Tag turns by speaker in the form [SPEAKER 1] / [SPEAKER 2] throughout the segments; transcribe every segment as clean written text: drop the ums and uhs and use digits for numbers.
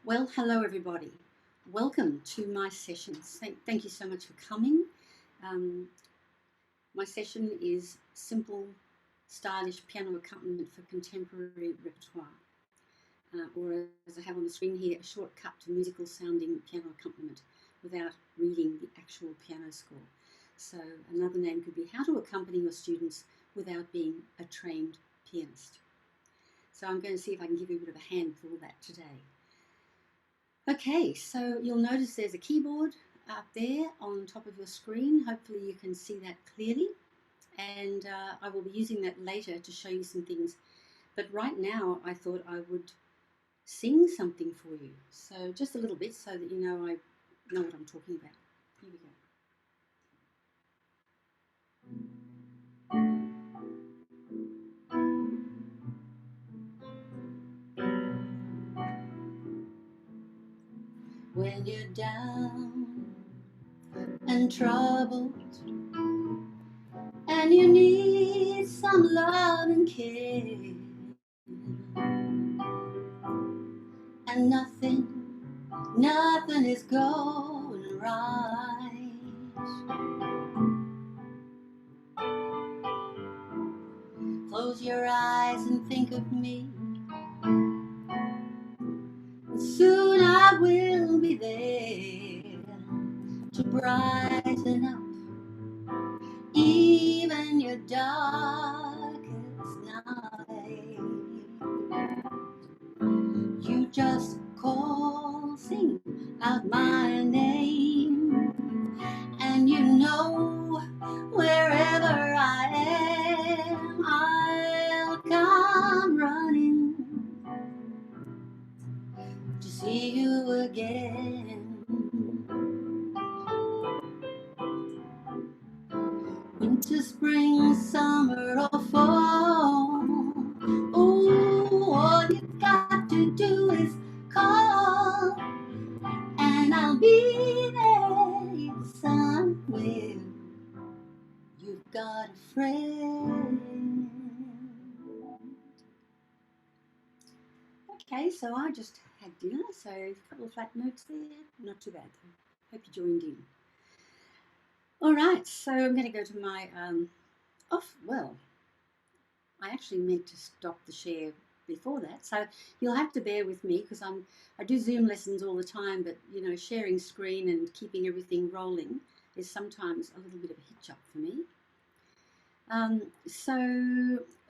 [SPEAKER 1] Well, hello everybody. Welcome to my sessions. Thank you so much for coming. Um, my session is simple, stylish piano accompaniment for contemporary repertoire, or as I have on the screen here, a shortcut to musical sounding piano accompaniment without reading the actual piano score. So another name could be how to accompany your students without being a trained pianist. So I'm going to see if I can give you a bit of a hand for all that today. Okay, so you'll notice there's a keyboard up there on top of your screen. Hopefully you can see that clearly, and I will be using that later to show you some things. But right now I thought I would sing something for you. So just a little bit so that you know I know what I'm talking about. Here we go. When you're down and troubled and you need some love and care, and nothing is going right. Close your eyes and think of me, and soon I will be there to brighten up even your darkest night. You just sing out my name, and you know wherever I am, I'll come running to see you again. Winter, spring, summer, or fall, oh, all you've got to do is call, and I'll be there somewhere. You've got a friend. Okay, so I just had dinner, so a couple of flat notes there. Not too bad. Hope you joined in. All right, so I'm going to go to my well, I actually meant to stop the share before that, so you'll have to bear with me because I do Zoom lessons all the time, but you know, sharing screen and keeping everything rolling is sometimes a little bit of a hitch up for me. So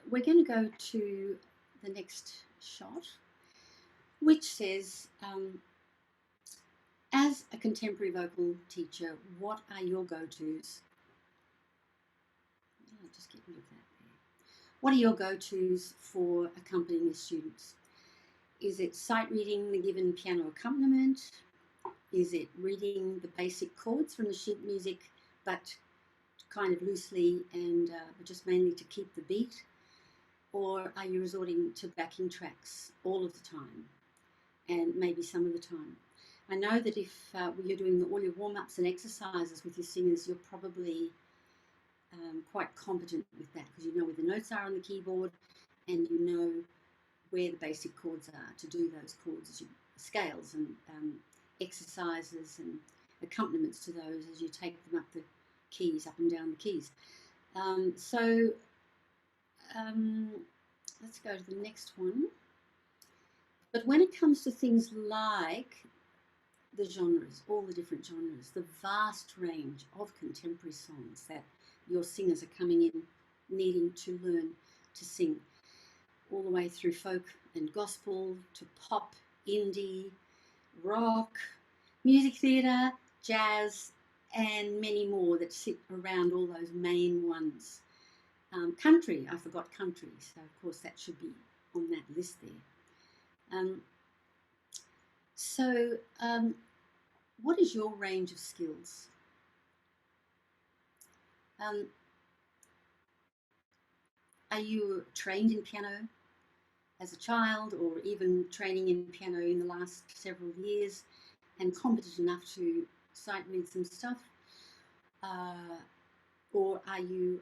[SPEAKER 1] we're going to go to the next shot, which says, as a contemporary vocal teacher, what are your go-tos? I'll just get rid of that there. What are your go-tos for accompanying the students? Is it sight reading the given piano accompaniment? Is it reading the basic chords from the sheet music, but kind of loosely and just mainly to keep the beat? Or are you resorting to backing tracks all of the time and maybe some of the time? I know that if you're doing all your warm-ups and exercises with your singers, you're probably quite competent with that because you know where the notes are on the keyboard and you know where the basic chords are to do those chords, scales and exercises and accompaniments to those as you take them up the keys, up and down the keys. Let's go to the next one. But when it comes to things like the genres, all the different genres, the vast range of contemporary songs that your singers are coming in needing to learn to sing, all the way through folk and gospel to pop, indie, rock, music theatre, jazz, and many more that sit around all those main ones. Country, I forgot country, so of course that should be on that list there. What is your range of skills? Are you trained in piano as a child, or even training in piano in the last several years and competent enough to sight read some stuff? Or are you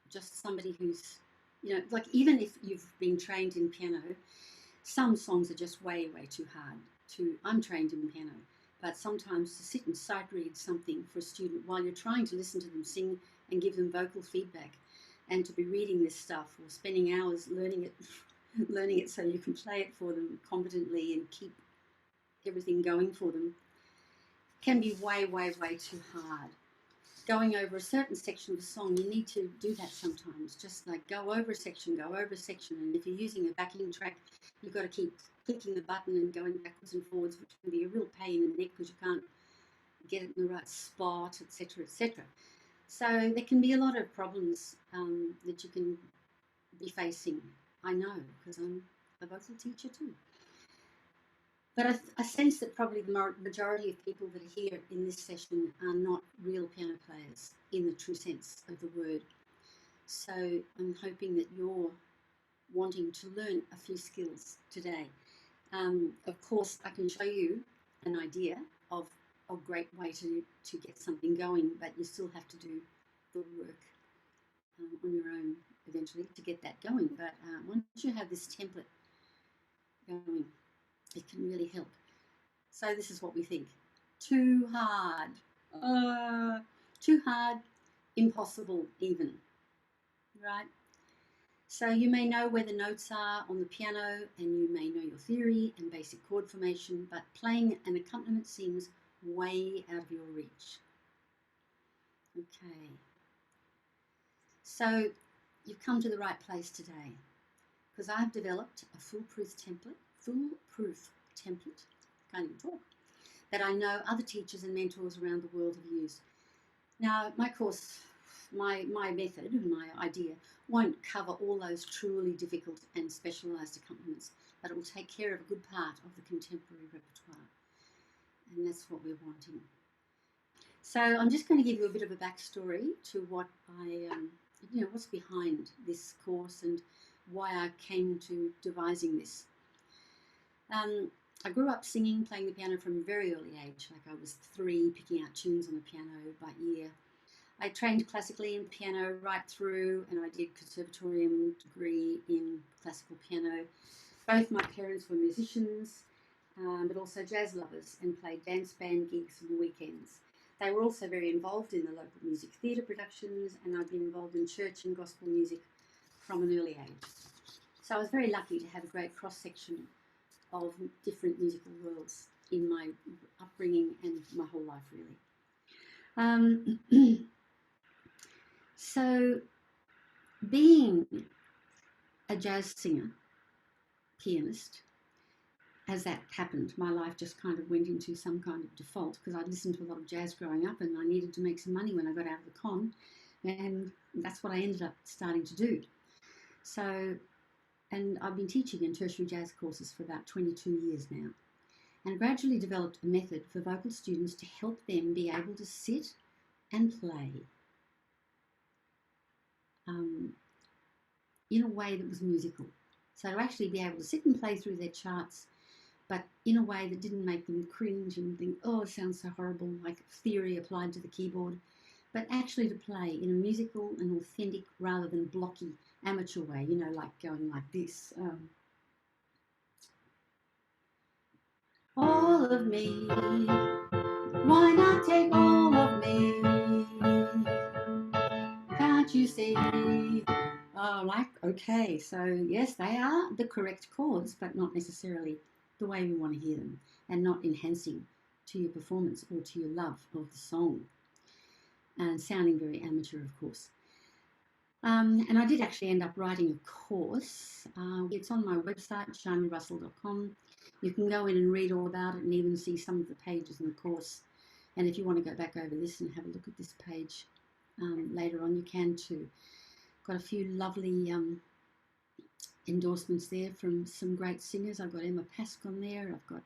[SPEAKER 1] just somebody who's, you know, like even if you've been trained in piano, Some songs are just way, way too hard. I'm trained in piano, but sometimes to sit and sight read something for a student while you're trying to listen to them sing and give them vocal feedback, and to be reading this stuff or spending hours learning it so you can play it for them competently and keep everything going for them, can be way, way, way too hard. Going over a certain section of a song, you need to do that sometimes. Just like go over a section, and if you're using a backing track, you've got to keep clicking the button and going backwards and forwards, which can be a real pain in the neck because you can't get it in the right spot, etc., etc. So there can be a lot of problems that you can be facing. I know, because I'm a vocal teacher too. But I sense that probably the majority of people that are here in this session are not real piano players in the true sense of the word. So I'm hoping that you're wanting to learn a few skills today. Of course, I can show you an idea of a great way to get something going, but you still have to do the work on your own eventually to get that going. But once you have this template going, it can really help. So this is what we think. Too hard. Too hard, impossible even, right? So you may know where the notes are on the piano, and you may know your theory and basic chord formation, but playing an accompaniment seems way out of your reach. Okay. So you've come to the right place today, because I've developed a foolproof template, can't even talk, that I know other teachers and mentors around the world have used. Now, my course, my method and my idea won't cover all those truly difficult and specialised accompaniments, but it will take care of a good part of the contemporary repertoire, and that's what we're wanting. So I'm just going to give you a bit of a backstory to what what's behind this course and why I came to devising this. I grew up singing, playing the piano from a very early age, like I was 3, picking out tunes on the piano by ear. I trained classically in piano right through, and I did conservatorium degree in classical piano. Both my parents were musicians, but also jazz lovers, and played dance band gigs on weekends. They were also very involved in the local music theatre productions, and I've been involved in church and gospel music from an early age. So I was very lucky to have a great cross-section of different musical worlds in my upbringing and my whole life, really. So being a jazz singer, pianist, as that happened, my life just kind of went into some kind of default, because I listened to a lot of jazz growing up and I needed to make some money when I got out of the con, and that's what I ended up starting to do. So, and I've been teaching in tertiary jazz courses for about 22 years now, and gradually developed a method for vocal students to help them be able to sit and play in a way that was musical. So to actually be able to sit and play through their charts, but in a way that didn't make them cringe and think, oh, it sounds so horrible, like theory applied to the keyboard, but actually to play in a musical and authentic rather than blocky amateur way, like going like this. All of me, why not take all of me? Can't you see? Okay, so yes, they are the correct chords, but not necessarily the way we want to hear them, and not enhancing to your performance or to your love of the song, and sounding very amateur, of course. And I did actually end up writing a course. It's on my website, sharnyrussell.com. You can go in and read all about it and even see some of the pages in the course. And if you want to go back over this and have a look at this page later on, you can too. Got a few lovely endorsements there from some great singers. I've got Emma Pask on there. I've got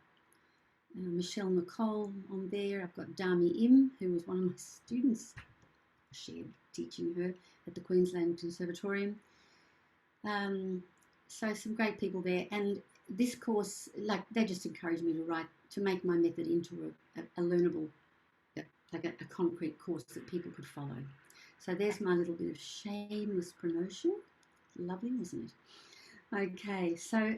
[SPEAKER 1] Michelle Nicole on there. I've got Dami Im, who was one of my students. I shared teaching her at the Queensland Conservatorium. So some great people there. And this course, they just encouraged me to make my method into a learnable, like a concrete course that people could follow. So there's my little bit of shameless promotion. Lovely, wasn't it? Okay, so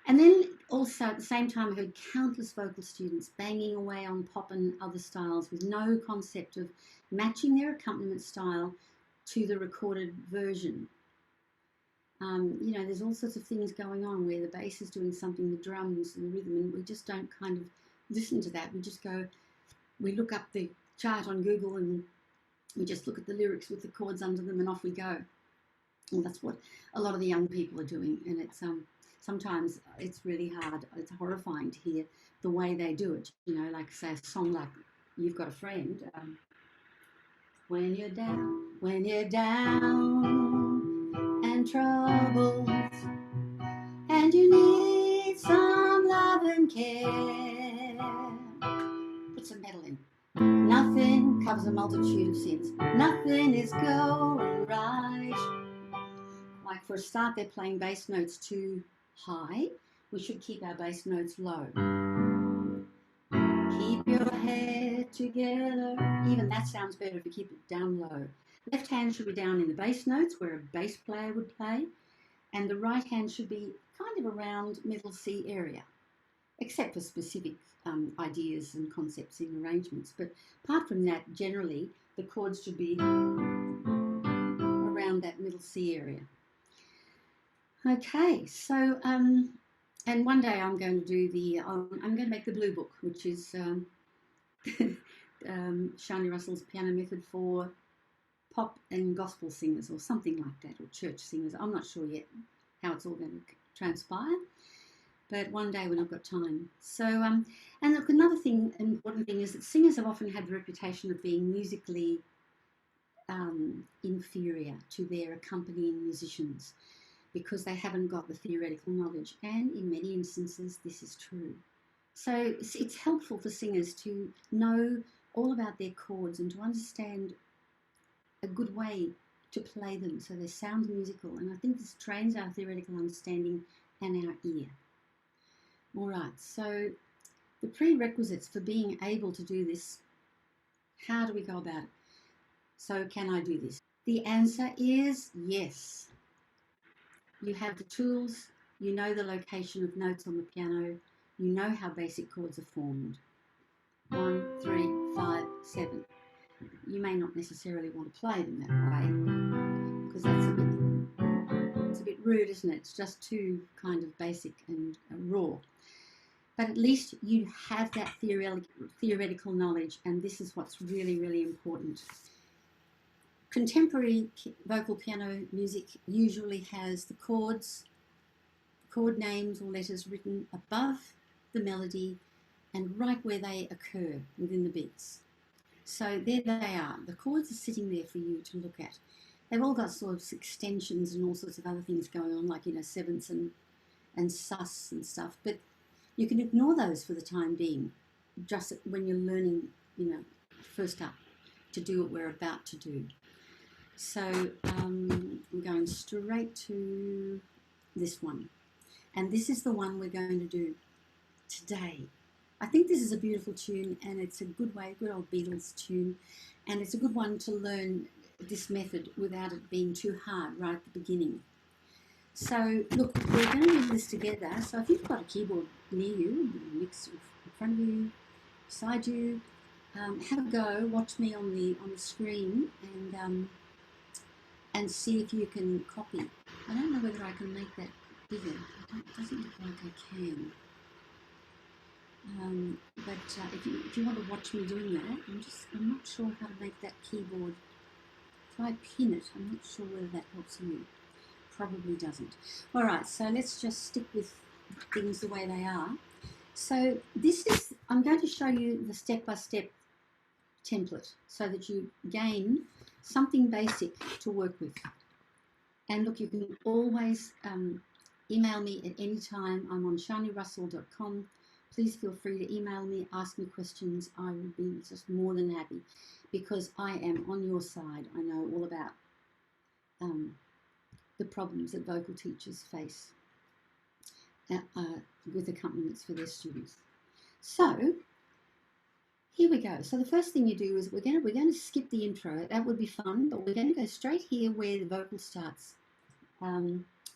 [SPEAKER 1] And then also at the same time, I heard countless vocal students banging away on pop and other styles with no concept of matching their accompaniment style to the recorded version. You know, there's all sorts of things going on where the bass is doing something, the drums and the rhythm, and we just don't kind of listen to that. We just go, we look up the chart on Google and we just look at the lyrics with the chords under them and off we go. Well, that's what a lot of the young people are doing, and it's sometimes it's really hard. It's horrifying to hear the way they do it. You know, like say a song like "You've Got a Friend." When you're down and troubled, and you need some love and care, put some metal in. Nothing covers a multitude of sins. Nothing is going right. Like for a start, they're playing bass notes too high. We should keep our bass notes low. Keep your head together. Even that sounds better if you keep it down low. Left hand should be down in the bass notes where a bass player would play, and the right hand should be kind of around middle C area, except for specific ideas and concepts in arrangements. But apart from that, generally, the chords should be around that middle C area. Okay, so, and one day I'm going to do I'm going to make the Blue Book, which is Sharny Russell's piano method for pop and gospel singers or something like that, or church singers. I'm not sure yet how it's all going to transpire, but one day when I've got time. So, and look, another thing, important thing is that singers have often had the reputation of being musically inferior to their accompanying musicians because they haven't got the theoretical knowledge, and in many instances this is true. So it's helpful for singers to know all about their chords and to understand a good way to play them so they sound musical, and I think this trains our theoretical understanding and our ear. All right, so the prerequisites for being able to do this, how do we go about it? So can I do this? The answer is yes. You have the tools, you know the location of notes on the piano, you know how basic chords are formed. 1, 3, 5, 7. You may not necessarily want to play them that way because that's it's a bit rude, isn't it? It's just too kind of basic and raw. But at least you have that theoretical knowledge, and this is what's really, really important. Contemporary vocal piano music usually has the chords, chord names or letters written above the melody and right where they occur within the beats. So there they are. The chords are sitting there for you to look at. They've all got sort of extensions and all sorts of other things going on, like, you know, sevenths and sus and stuff. But you can ignore those for the time being, just when you're learning, you know, first up to do what we're about to do. So I'm going straight to this one. And this is the one we're going to do today. I think this is a beautiful tune, and it's a good old Beatles tune, and it's a good one to learn this method without it being too hard right at the beginning. So look, we're going to do this together. So if you've got a keyboard near you, mix in front of you, beside you, have a go. Watch me on the screen and see if you can copy. I don't know whether I can make that bigger. It doesn't look like I can. But if you want to watch me doing that, I'm not sure how to make that keyboard. If I pin it, I'm not sure whether that helps you. Probably doesn't. All right, so let's just stick with things the way they are. So I'm going to show you the step-by-step template so that you gain something basic to work with. And look, you can always email me at any time. I'm on sharnyrussell.com. Please feel free to email me, ask me questions. I will be just more than happy because I am on your side. I know all about the problems that vocal teachers face with accompaniments for their students. So here we go. So the first thing you do is we're going to skip the intro. That would be fun, but we're going to go straight here where the vocal starts.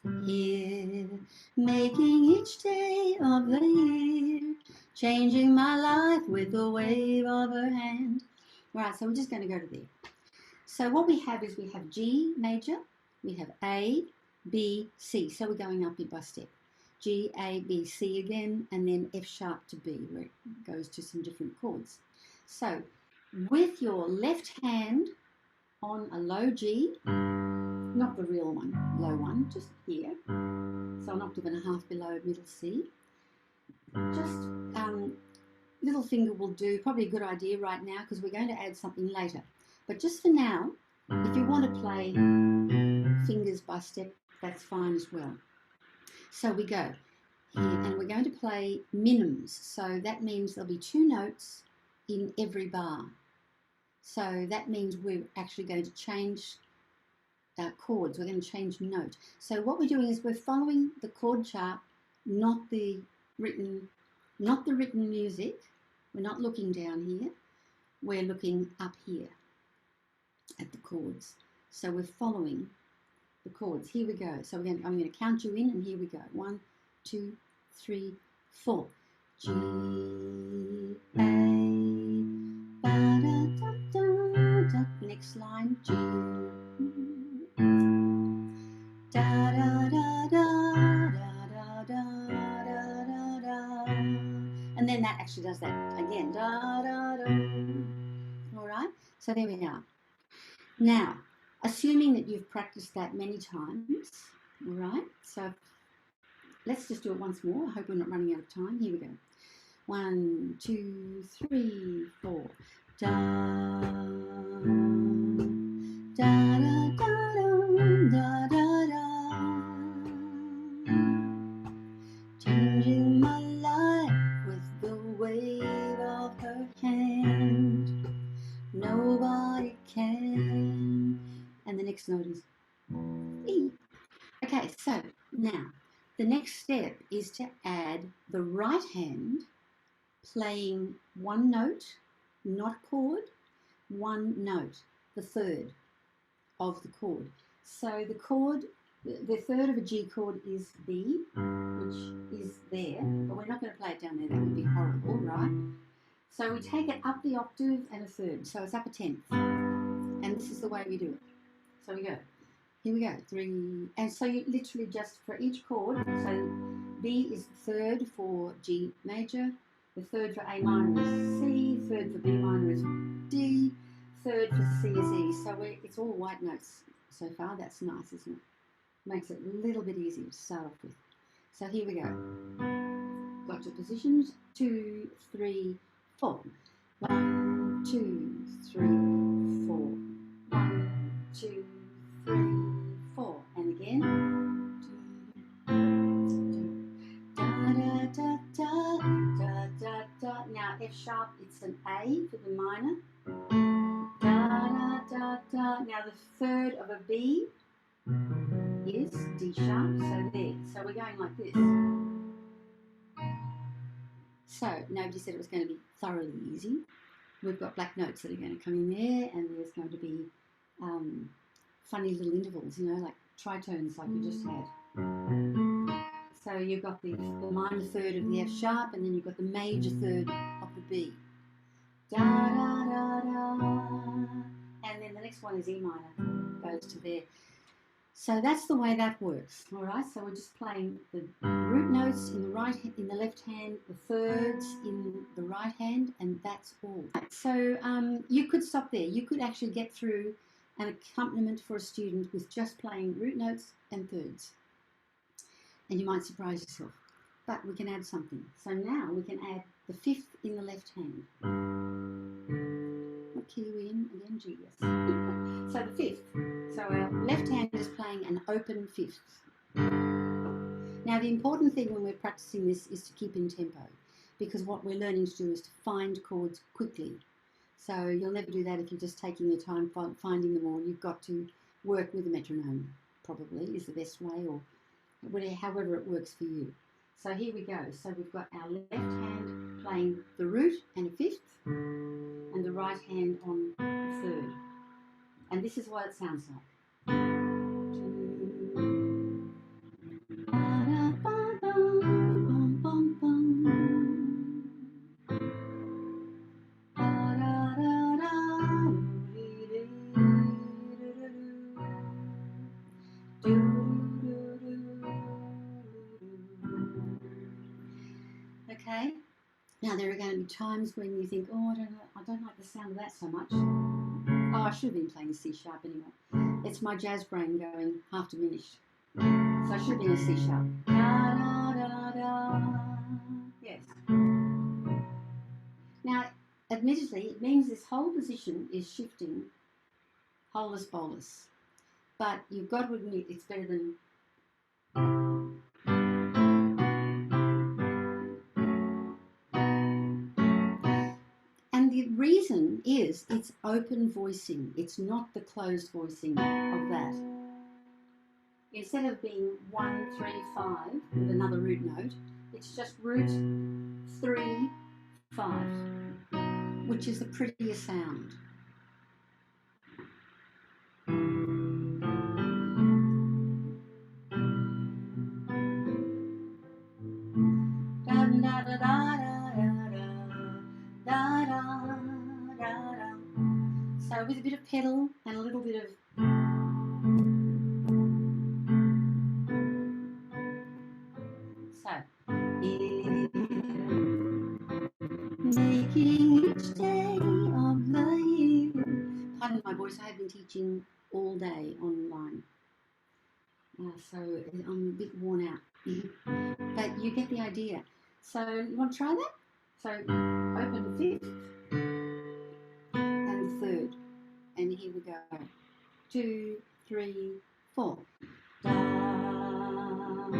[SPEAKER 1] Here, making each day of the year, changing my life with the wave of her hand. All right, so we're just going to go to there. So what we have is we have G major, we have A, B, C. So we're going up bit by step. G, A, B, C again, and then F sharp to B, where it goes to some different chords. So with your left hand on a low G, not the real one, low one, just here. So an octave and a half below middle C. Just little finger will do, probably a good idea right now because we're going to add something later. But just for now, if you want to play fingers by step, that's fine as well. So we go here and we're going to play minims. So that means there'll be 2 notes in every bar. So that means we're actually going to change chords. We're going to change note. So what we're doing is we're following the chord chart, not the written music. We're not looking down here. We're looking up here at the chords. So we're following the chords. Here we go. So I'm going to count you in, and here we go. 1, 2, 3, 4. G, A, ba da da da da. Next line, G, da da da da da da da da da. And then that actually does that again. Da da da. All right. So there we are. Now, assuming that you've practiced that many times, all right, so let's just do it once more. I hope we're not running out of time. Here we go. 1, 2, 3, 4. Da, da, da, da, da, da, da. Changing my life with the wave of her hand. Nobody can. And the next note is E. Okay, so now the next step is to add the right hand playing 1 note, not chord, 1 note, the third of the chord. So the chord, the third of a G chord is B, which is there, but we're not going to play it down there. That would be horrible, right? So we take it up the octave and a third, so it's up a tenth. And this is the way we do it. So we go. Here we go. 3. And so you literally just for each chord, so B is the third for G major, the third for A minor is C, third for B minor is D, third for C is E. So it's all white notes so far. That's nice, isn't it? Makes it a little bit easier to start off with. So here we go. Got your positions. 2, 3, 4. 1, 2, 3, 4. 1, 2, 3, 4. And again. Da, da, da, da, da, da, da. Now F sharp, it's an A for the minor. Da, da, da, da. Now the third of a B is D sharp, so there. So we're going like this. So nobody said it was going to be thoroughly easy. We've got black notes that are going to come in there, and there's going to be funny little intervals, you know, like tritones like we just had. So you've got the minor third of the F sharp, and then you've got the major third of the B. Da, da, da, da. And then the next one is E minor, goes to there. So that's the way that works, all right? So we're just playing the root notes in the left hand, the thirds in the right hand, and that's all. So you could stop there. You could actually get through an accompaniment for a student with just playing root notes and thirds, and you might surprise yourself. But we can add something. So now we can add the fifth in the left hand. What key are we in again? G, yes. So the fifth. So our left hand is playing an open fifth. Now the important thing when we're practicing this is to keep in tempo, because what we're learning to do is to find chords quickly. So you'll never do that if you're just taking your time finding them all. You've got to work with a metronome, probably is the best way, or however it works for you. So here we go. So we've got our left hand playing the root and a fifth, and the right hand on the third. And this is what it sounds like. times when you think, oh, I don't like the sound of that so much. Oh, I should have been playing a C sharp anyway. It's my jazz brain going half diminished. So I should have been a C sharp. Da, da, da, da. Yes. Now, admittedly, it means this whole position is shifting holus bolus. But you've got to admit it's better than... And the reason is it's open voicing. It's not the closed voicing of that. Instead of being 1, 3, 5 with another root note, it's just root 3, 5, which is a prettier sound. So with a bit of pedal and a little bit of... So, making each day of the year. Pardon my voice, I have been teaching all day online. So I'm a bit worn out. But you get the idea. So you want to try that? So open the fifth and the third. And here we go. 2, 3, 4. Da, da, da, da,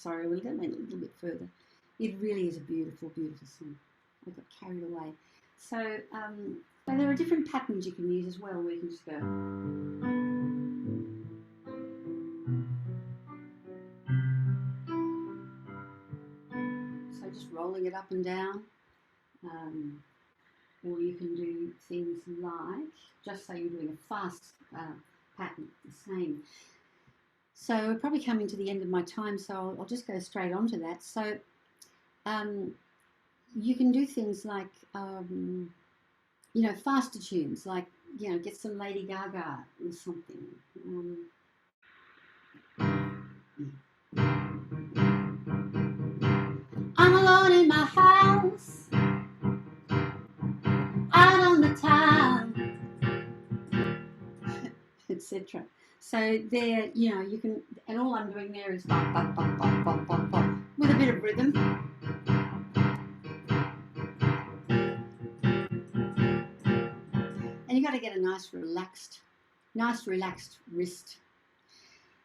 [SPEAKER 1] Sorry, we went a little bit further. It really is a beautiful, beautiful song. I got carried away. So, so there are different patterns you can use as well, where you can just go. So just rolling it up and down. Or you can do things like, just say you're doing a fast pattern, the same. So we're probably coming to the end of my time, so I'll just go straight on to that. So you can do things like, you know, faster tunes, like, you know, get some Lady Gaga or something. I'm alone in my house, out on the town, etc. So there, you know, you can, and all I'm doing there is bop, bop, bop, bop, bop, bop, bop, with a bit of rhythm. And you got to get a nice relaxed wrist.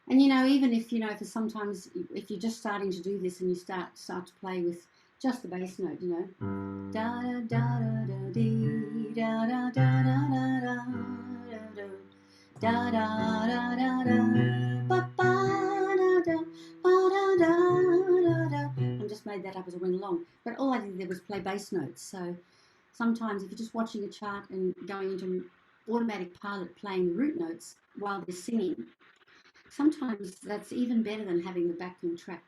[SPEAKER 1] And, you know, even if, you know, for sometimes if you're just starting to do this and you start to play with just the bass note, you know, da da da da da dee, da da da da da da da da da da da ba ba da da ba da da da. I just made that up as I went along, but all I did there was play bass notes. So sometimes if you're just watching a chart and going into automatic pilot playing the root notes while they're singing, sometimes that's even better than having the backing track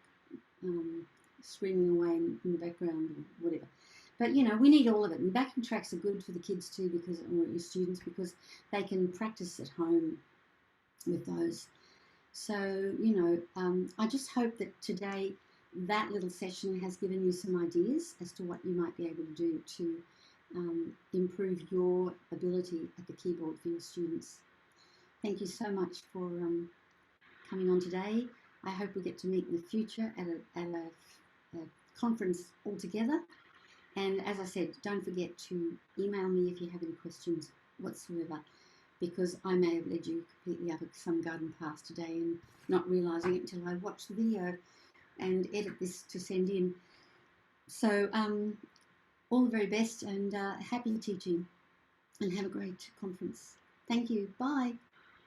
[SPEAKER 1] screaming away in the background or whatever. But, you know, we need all of it. And backing tracks are good for the kids too, because, or your students, because they can practice at home with those. So, you know, I just hope that today that little session has given you some ideas as to what you might be able to do to improve your ability at the keyboard for your students. Thank you so much for coming on today. I hope we get to meet in the future at a conference all together. And as I said, don't forget to email me if you have any questions whatsoever, because I may have led you completely up some garden path today and not realising it until I watch the video and edit this to send in. So all the very best, and happy teaching, and have a great conference. Thank you. Bye.